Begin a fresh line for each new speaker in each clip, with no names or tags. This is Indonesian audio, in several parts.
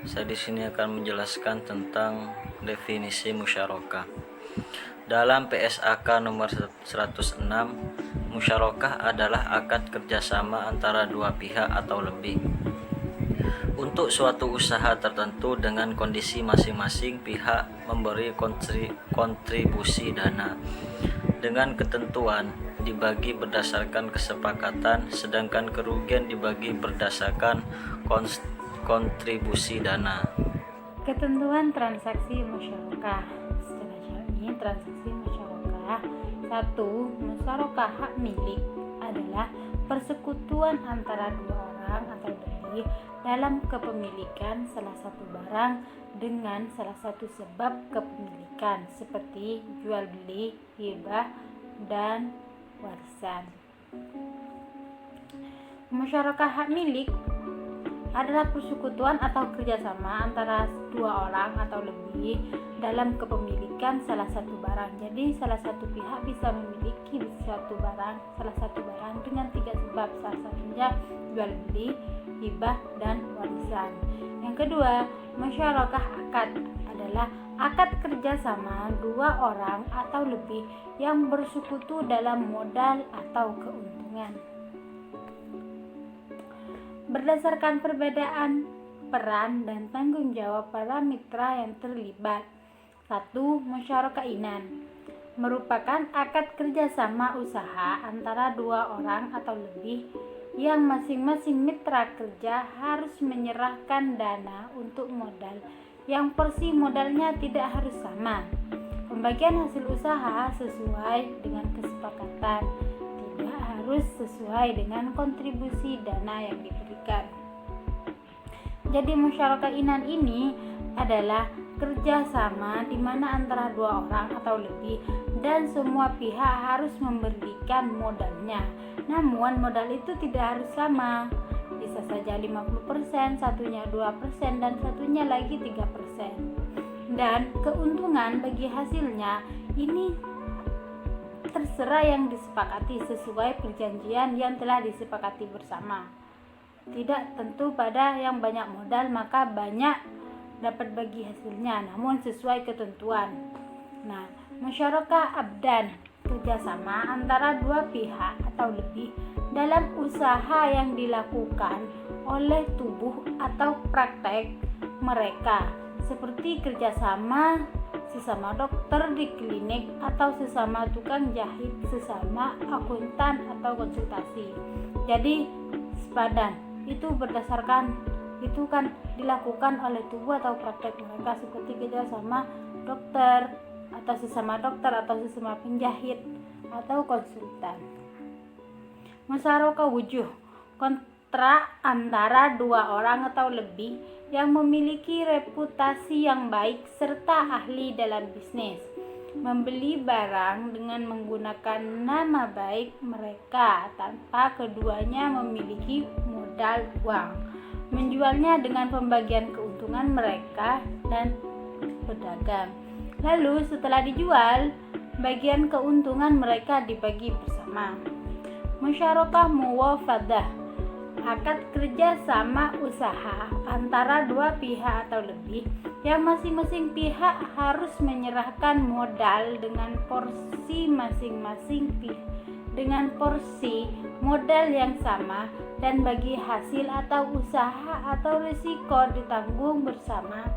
Saya di sini akan menjelaskan tentang definisi musyarakah. Dalam PSAK nomor 106, musyarakah adalah akad kerjasama antara dua pihak atau lebih untuk suatu usaha tertentu dengan kondisi masing-masing pihak memberi kontribusi dana dengan ketentuan dibagi berdasarkan kesepakatan, sedangkan kerugian dibagi berdasarkan kontribusi dana.
Ketentuan transaksi musyarakah. Secara syar'i, transaksi musyarakah: 1. Musyarakah hak milik adalah persekutuan antara dua orang atau lebih dalam kepemilikan salah satu barang dengan salah satu sebab kepemilikan seperti jual beli, hibah, dan warisan. Musyarakah hak milik adalah persekutuan atau kerjasama antara dua orang atau lebih dalam kepemilikan salah satu barang. Jadi salah satu pihak bisa memiliki salah satu barang dengan tiga sebab, salah satunya jual beli, hibah, dan warisan. Yang kedua, musyarakah akad adalah akad kerjasama dua orang atau lebih yang bersekutu dalam modal atau keuntungan. Berdasarkan perbedaan peran dan tanggung jawab para mitra yang terlibat. 1. Musyarakah inan merupakan akad kerjasama usaha antara dua orang atau lebih yang masing-masing mitra kerja harus menyerahkan dana untuk modal yang porsi modalnya tidak harus sama. Pembagian hasil usaha sesuai dengan kesepakatan, tidak harus sesuai dengan kontribusi dana yang diberikan. Jadi musyarakah inan ini adalah kerjasama di mana antara dua orang atau lebih dan semua pihak harus memberikan modalnya. Namun modal itu tidak harus sama, bisa saja 50%, satunya 2%, dan satunya lagi 3%. Dan keuntungan bagi hasilnya ini terserah yang disepakati sesuai perjanjian yang telah disepakati bersama. Tidak tentu pada yang banyak modal maka banyak dapat bagi hasilnya, namun sesuai ketentuan. Nah, musyarakah abdan kerjasama antara dua pihak atau lebih dalam usaha yang dilakukan oleh tubuh atau praktek mereka, seperti kerjasama sesama dokter di klinik atau sesama tukang jahit, sesama akuntan atau konsultasi. Jadi sepadan itu kan dilakukan oleh tubuh atau praktek mereka, seperti kerjasama dokter atau sesama dokter atau sesama penjahit atau konsultan. Musyarakah wujuh, kontrak antara dua orang atau lebih yang memiliki reputasi yang baik serta ahli dalam bisnis, membeli barang dengan menggunakan nama baik mereka tanpa keduanya memiliki modal uang, menjualnya dengan pembagian keuntungan mereka dan pedagang. Lalu setelah dijual, bagian keuntungan mereka dibagi bersama. Musyarakah muwafadah, akad kerja sama usaha antara dua pihak atau lebih yang masing-masing pihak harus menyerahkan modal dengan porsi masing-masing pihak dengan porsi modal yang sama dan bagi hasil atau usaha atau risiko ditanggung bersama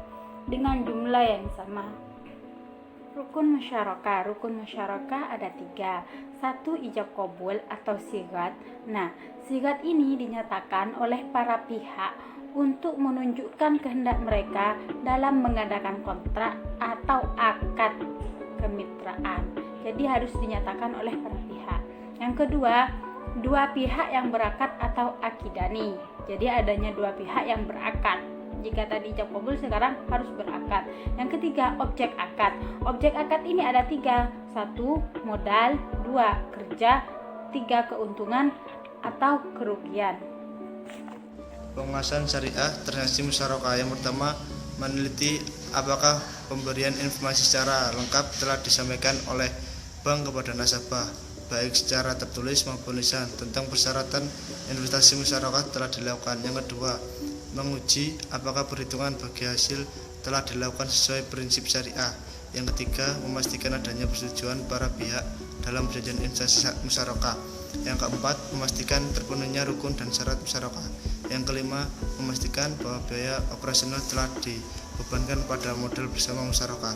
dengan jumlah yang sama. Rukun musyarakah ada 3. 1. Ijab qabul atau sigat. Nah, sigat ini dinyatakan oleh para pihak untuk menunjukkan kehendak mereka dalam mengadakan kontrak atau akad kemitraan. Jadi harus dinyatakan oleh para pihak. Yang kedua, dua pihak yang berakad atau akidani. Jadi adanya dua pihak yang berakad. Jika tadi ijab qabul, sekarang harus berakad. Yang ketiga, objek akad. Objek akad ini ada 3. 1. Modal. 2. Kerja. 3. Keuntungan atau kerugian.
Penguasaan syariah transaksi musyarakah. Yang pertama, meneliti apakah pemberian informasi secara lengkap telah disampaikan oleh bank kepada nasabah, baik secara tertulis maupun lisan, tentang persyaratan investasi musyarakah telah dilakukan. Yang kedua, menguji apakah perhitungan bagi hasil telah dilakukan sesuai prinsip syariah. Yang ketiga, memastikan adanya persetujuan para pihak dalam perjanjian investasi musyarakah. Yang keempat, memastikan terpenuhinya rukun dan syarat musyarakah. Yang kelima, memastikan bahwa biaya operasional telah dibebankan pada modal bersama musyarakah.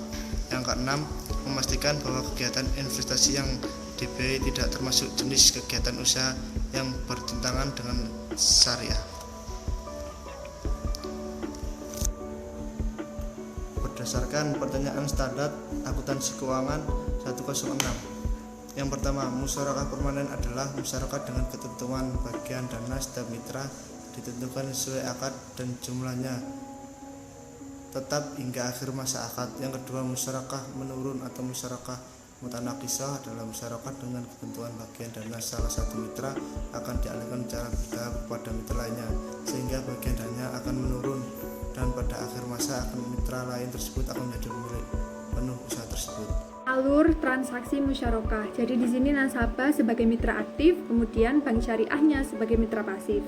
Yang keenam, memastikan bahwa kegiatan investasi yang dibiayai tidak termasuk jenis kegiatan usaha yang bertentangan dengan syariah. Berdasarkan pertanyaan standar akuntansi keuangan 106. Yang pertama, musyarakah permanen adalah musyarakah dengan ketentuan bagian dana setiap mitra ditentukan sesuai akad dan jumlahnya tetap hingga akhir masa akad. Yang kedua, musyarakah menurun atau musyarakah mutanakisah adalah musyarakah dengan ketentuan bagian dana salah satu mitra akan dialihkan secara bertahap kepada mitra lainnya, sehingga bagian dana akan menurun dan pada akhir masa akan mitra lain tersebut akan menjadi pemilik penuh usaha tersebut.
Alur transaksi musyarakah. Jadi di sini nasabah sebagai mitra aktif, kemudian bank syariahnya sebagai mitra pasif.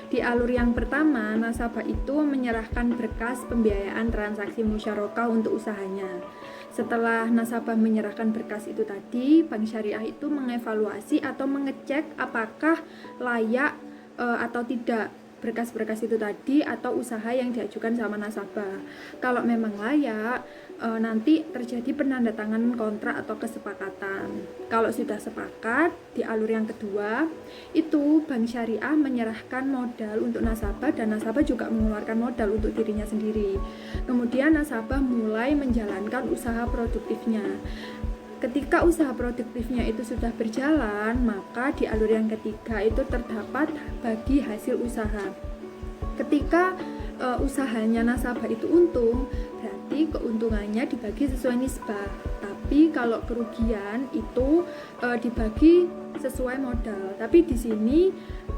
Di alur yang pertama, nasabah itu menyerahkan berkas pembiayaan transaksi musyarakah untuk usahanya. Setelah nasabah menyerahkan berkas itu tadi, bank syariah itu mengevaluasi atau mengecek apakah layak atau tidak berkas-berkas itu tadi atau usaha yang diajukan sama nasabah. Kalau memang layak, nanti terjadi penandatanganan kontrak atau kesepakatan. Kalau sudah sepakat, di alur yang kedua itu bank syariah menyerahkan modal untuk nasabah dan nasabah juga mengeluarkan modal untuk dirinya sendiri. Kemudian nasabah mulai menjalankan usaha produktifnya. Ketika usaha produktifnya itu sudah berjalan, maka di alur yang ketiga itu terdapat bagi hasil usaha. Ketika usahanya nasabah itu untung, berarti keuntungannya dibagi sesuai nisbah. Tapi kalau kerugian itu dibagi sesuai modal. Tapi di sini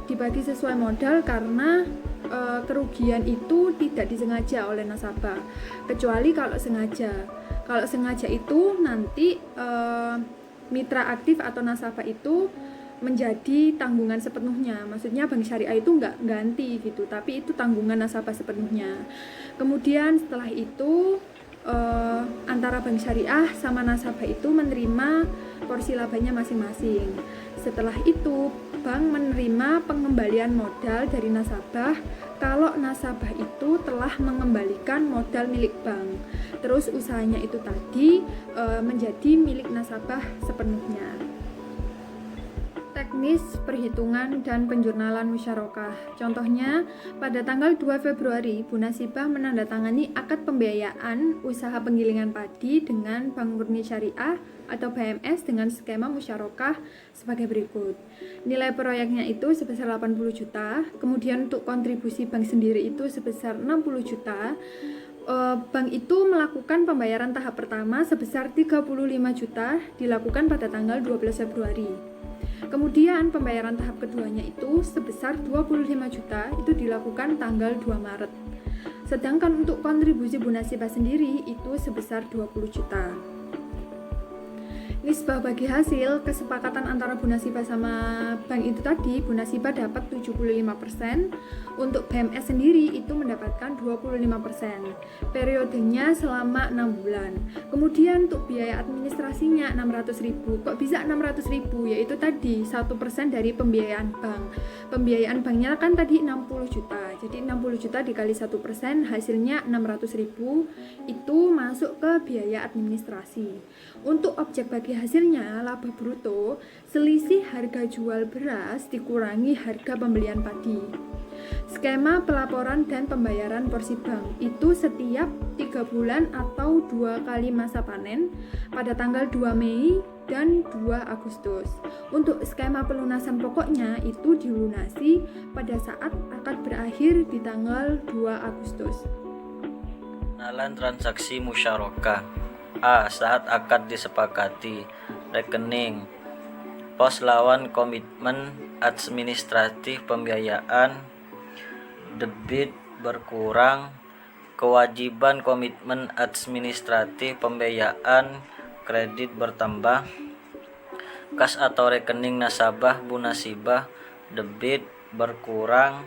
dibagi sesuai modal karena kerugian itu tidak disengaja oleh nasabah, kecuali kalau sengaja. Kalau sengaja itu nanti mitra aktif atau nasabah itu menjadi tanggungan sepenuhnya. Maksudnya bank syariah itu nggak ganti gitu, tapi itu tanggungan nasabah sepenuhnya. Kemudian setelah itu antara bank syariah sama nasabah itu menerima porsi labanya masing-masing. Setelah itu bank menerima pengembalian modal dari nasabah kalau nasabah itu telah mengembalikan modal milik bank. Terus usahanya itu tadi menjadi milik nasabah sepenuhnya. Teknis perhitungan dan penjurnalan musyarakah. Contohnya, pada tanggal 2 Februari, Bu Nasibah menandatangani akad pembiayaan usaha penggilingan padi dengan Bank Murni Syariah atau BMS dengan skema musyarakah sebagai berikut. Nilai proyeknya itu sebesar 80 juta, kemudian untuk kontribusi bank sendiri itu sebesar 60 juta. Bank itu melakukan pembayaran tahap pertama sebesar 35 juta dilakukan pada tanggal 12 Februari. Kemudian pembayaran tahap keduanya itu sebesar 25 juta itu dilakukan tanggal 2 Maret. Sedangkan untuk kontribusi Bu Nasibah sendiri itu sebesar 20 juta. Nisbah bagi hasil kesepakatan antara Bu Nasibah sama bank itu tadi, Bu Nasibah dapat 75%, untuk BMS sendiri itu mendapatkan 25%. Periodenya selama 6 bulan. Kemudian untuk biaya administrasinya 600.000. Kok bisa 600.000? Yaitu tadi 1% dari pembiayaan bank. Pembiayaan banknya kan tadi 60 juta. Jadi 60 juta dikali 1% hasilnya 600.000 itu masuk ke biaya administrasi. Untuk objek bagi hasilnya laba bruto, selisih harga jual beras dikurangi harga pembelian padi. Skema pelaporan dan pembayaran porsi bank itu setiap 3 bulan atau 2 kali masa panen pada tanggal 2 Mei dan 2 Agustus. Untuk skema pelunasan pokoknya itu dilunasi pada saat akad berakhir di tanggal 2 Agustus.
Pengenalan transaksi musyarakah. A. Saat akad disepakati. Rekening, pos lawan komitmen administratif pembiayaan, debit berkurang, kewajiban komitmen administratif pembiayaan, kredit bertambah, kas atau rekening nasabah Bu Nasibah, debit berkurang,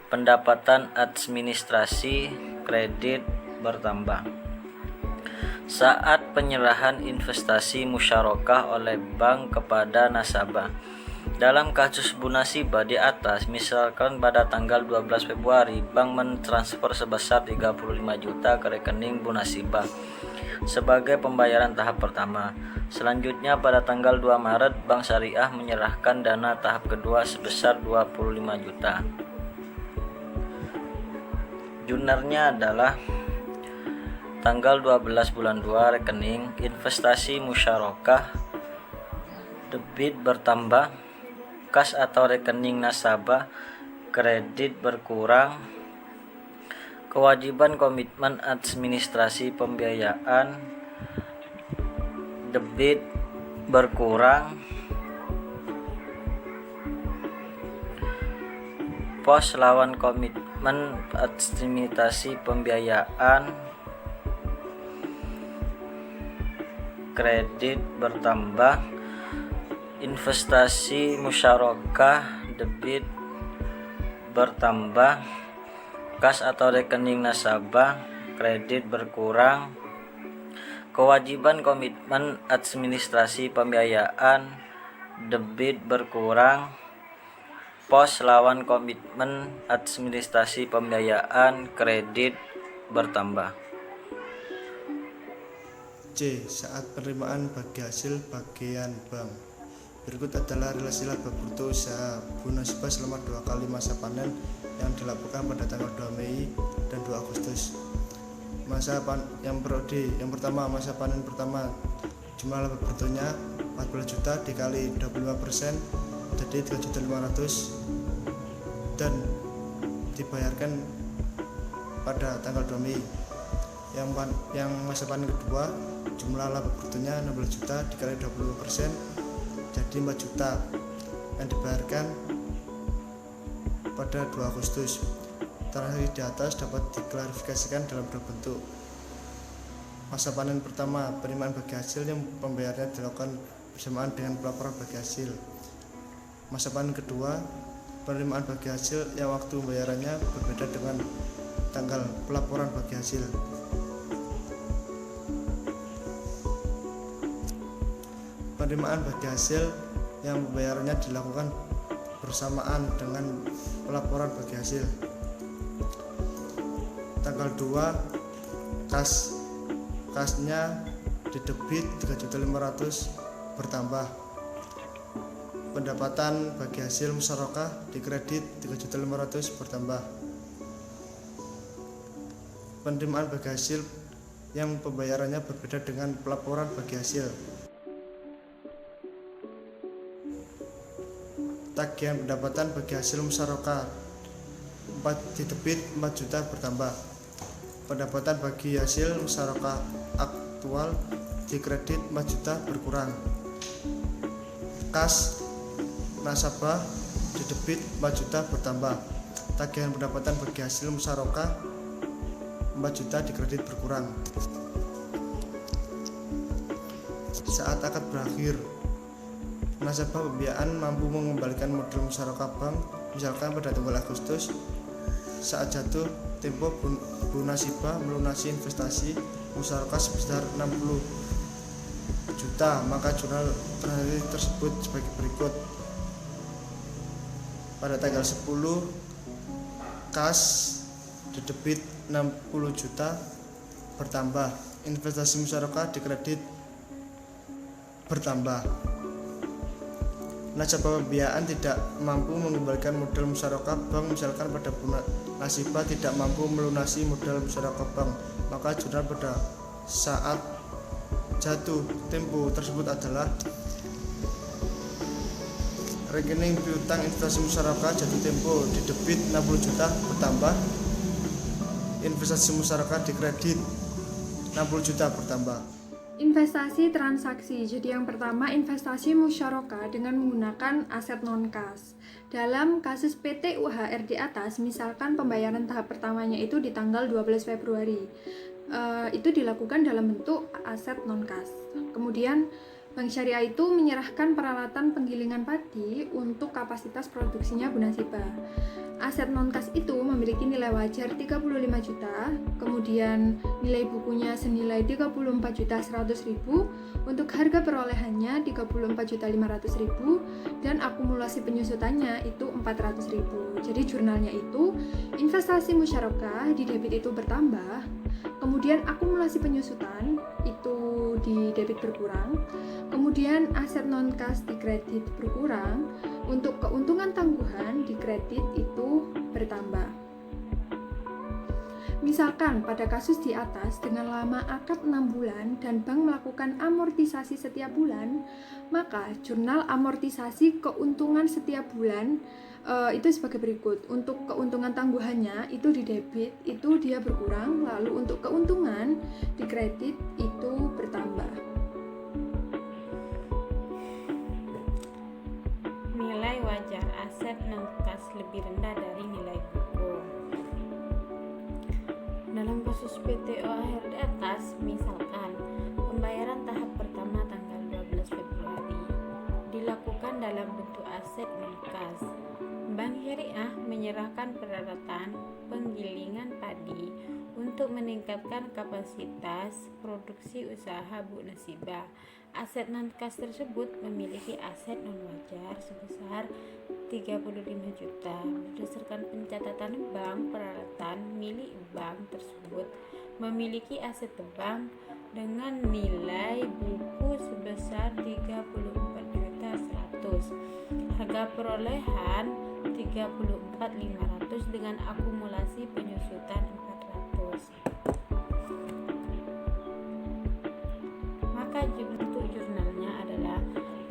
Pendapatan administrasi kredit bertambah. Saat penyerahan investasi musyarakah oleh bank kepada nasabah. Dalam kasus Bunasibah di atas, misalkan pada tanggal 12 Februari, bank mentransfer sebesar 35 juta ke rekening Bunasibah sebagai pembayaran tahap pertama. Selanjutnya pada tanggal 2 Maret, Bank Syariah menyerahkan dana tahap kedua sebesar 25 juta. Junernya adalah tanggal 12 bulan 2, rekening investasi musyarakah debit bertambah, kas atau rekening nasabah kredit berkurang, kewajiban komitmen administrasi pembiayaan debit berkurang, pos lawan komitmen administrasi pembiayaan kredit bertambah, investasi musyarakah debit bertambah, kas atau rekening nasabah kredit berkurang, kewajiban komitmen administrasi pembiayaan debit berkurang, pos lawan komitmen administrasi pembiayaan kredit bertambah.
C. Saat penerimaan bagi hasil bagian bank. Berikut adalah relasi laba bruto usaha Bunasibah selama 2 kali masa panen yang dilakukan pada tanggal 2 Mei dan 2 Agustus. Yang pertama, masa panen pertama, jumlah laba brutonya 14 juta dikali 25% jadi 3.500.000 dan dibayarkan pada tanggal 2 Mei. Yang masa panen kedua, jumlah laba brutonya 16 juta dikali 20% jadi 4 juta yang dibayarkan pada 2 Agustus. Transaksi di atas dapat diklarifikasikan dalam dua bentuk. Masa panen pertama, penerimaan bagi hasil yang pembayarannya dilakukan bersamaan dengan pelaporan bagi hasil. Masa panen kedua, penerimaan bagi hasil yang waktu pembayarannya berbeda dengan tanggal pelaporan bagi hasil. Penerimaan bagi hasil yang pembayarannya dilakukan bersamaan dengan pelaporan bagi hasil. Tanggal 2, kasnya didebit 3.500.000 bertambah. Pendapatan bagi hasil musyarakah dikredit 3.500.000 bertambah. Penerimaan bagi hasil yang pembayarannya berbeda dengan pelaporan bagi hasil. Tagihan pendapatan bagi hasil musyarakah didebit 4 juta bertambah. Pendapatan bagi hasil musyarakah aktual dikredit 4 juta berkurang. Kas nasabah didebit 4 juta bertambah. Tagihan pendapatan bagi hasil musyarakah 4 juta dikredit berkurang. Saat akad berakhir, nasabah pembiayaan mampu mengembalikan modal musyarakah bank, misalkan pada tanggal Agustus. Saat jatuh tempo Bunasibah melunasi investasi musyarakah sebesar 60 juta, maka jurnal transaksi tersebut sebagai berikut. Pada tanggal 10, kas didebit 60 juta bertambah, investasi musyarakah dikredit bertambah. Nasabah pembiayaan tidak mampu mengembalikan modal musyarakah bank, misalkan pada Bunasibah tidak mampu melunasi modal musyarakah bank, maka jurnal pada saat jatuh tempo tersebut adalah rekening piutang investasi musyarakah jatuh tempo didebit 60 juta bertambah, investasi musyarakah dikredit 60 juta bertambah.
Investasi transaksi. Jadi yang pertama, investasi musyarakah dengan menggunakan aset non-kas. Dalam kasus PT UHR di atas, misalkan pembayaran tahap pertamanya itu di tanggal 12 Februari. Itu dilakukan dalam bentuk aset non-kas. Kemudian Bank Syariah itu menyerahkan peralatan penggilingan padi untuk kapasitas produksinya Bu Nasibah. Aset non-kas itu memiliki nilai wajar 35 juta, kemudian nilai bukunya senilai 34.100.000, untuk harga perolehannya 34.500.000, dan akumulasi penyusutannya itu 400.000. Jadi jurnalnya itu investasi musyarakah di debit itu bertambah, kemudian akumulasi penyusutan itu di debit berkurang, kemudian aset non-kas di kredit berkurang, untuk keuntungan tangguhan di kredit itu bertambah. Misalkan pada kasus di atas dengan lama akad 6 bulan dan bank melakukan amortisasi setiap bulan, maka jurnal amortisasi keuntungan setiap bulan itu sebagai berikut. Untuk keuntungan tangguhannya itu di debit itu dia berkurang, lalu untuk keuntungan di kredit itu bertambah.
Nilai wajar aset non-kas lebih rendah dari nilai buku. Dalam kasus PTO akhir di atas, misalkan pembayaran tahap pertama tanggal 12 Februari dilakukan dalam bentuk aset non-kas. Bank Syariah menyerahkan peralatan penggilingan padi untuk meningkatkan kapasitas produksi usaha Bu Nasibah. Aset non-kas tersebut memiliki aset non-wajar sebesar 35 juta. Berdasarkan pencatatan bank, peralatan milik bank tersebut memiliki aset bank dengan nilai buku sebesar 34.100. Harga perolehan 34.500 dengan akumulasi penyusutan 400. Maka bentuk jurnalnya adalah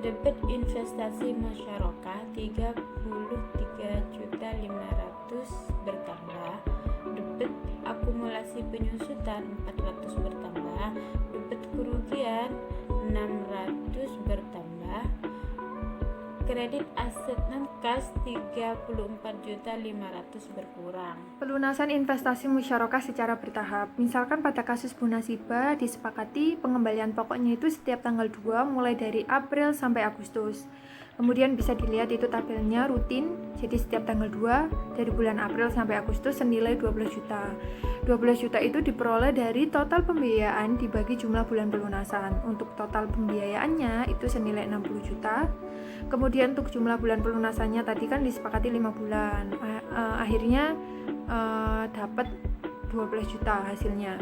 debit investasi musyarakah 33.500 bertambah, debit akumulasi penyusutan 400 bertambah, debit kerugian 600 bertambah, kredit aset non-kas 34.500 berkurang.
Pelunasan investasi musyarakah secara bertahap. Misalkan pada kasus Bu Nasibah disepakati pengembalian pokoknya itu setiap tanggal 2 mulai dari April sampai Agustus. Kemudian bisa dilihat itu tabelnya rutin, jadi setiap tanggal 2 dari bulan April sampai Agustus senilai 12 juta. 12 juta itu diperoleh dari total pembiayaan dibagi jumlah bulan pelunasan. Untuk total pembiayaannya itu senilai 60 juta. Kemudian untuk jumlah bulan pelunasannya tadi kan disepakati 5 bulan. Akhirnya dapat 12 juta hasilnya.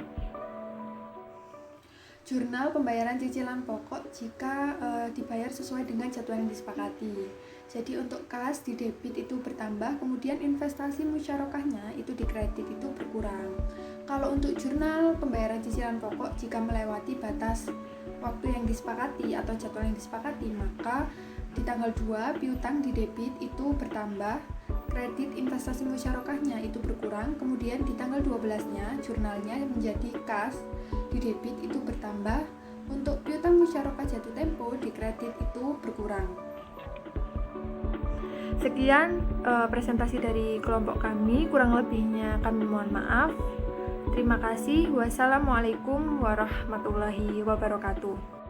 Jurnal pembayaran cicilan pokok jika dibayar sesuai dengan jadwal yang disepakati. Jadi untuk kas di debit itu bertambah, kemudian investasi musyarakahnya itu di kredit itu berkurang. Kalau untuk jurnal pembayaran cicilan pokok jika melewati batas waktu yang disepakati atau jadwal yang disepakati, maka di tanggal 2 piutang di debit itu bertambah, kredit investasi musyarakahnya itu berkurang, kemudian di tanggal 12-nya jurnalnya menjadi kas di debit itu bertambah, untuk piutang musyarakah jatuh tempo di kredit itu berkurang. Sekian presentasi dari kelompok kami, kurang lebihnya kami mohon maaf. Terima kasih. Wassalamualaikum warahmatullahi wabarakatuh.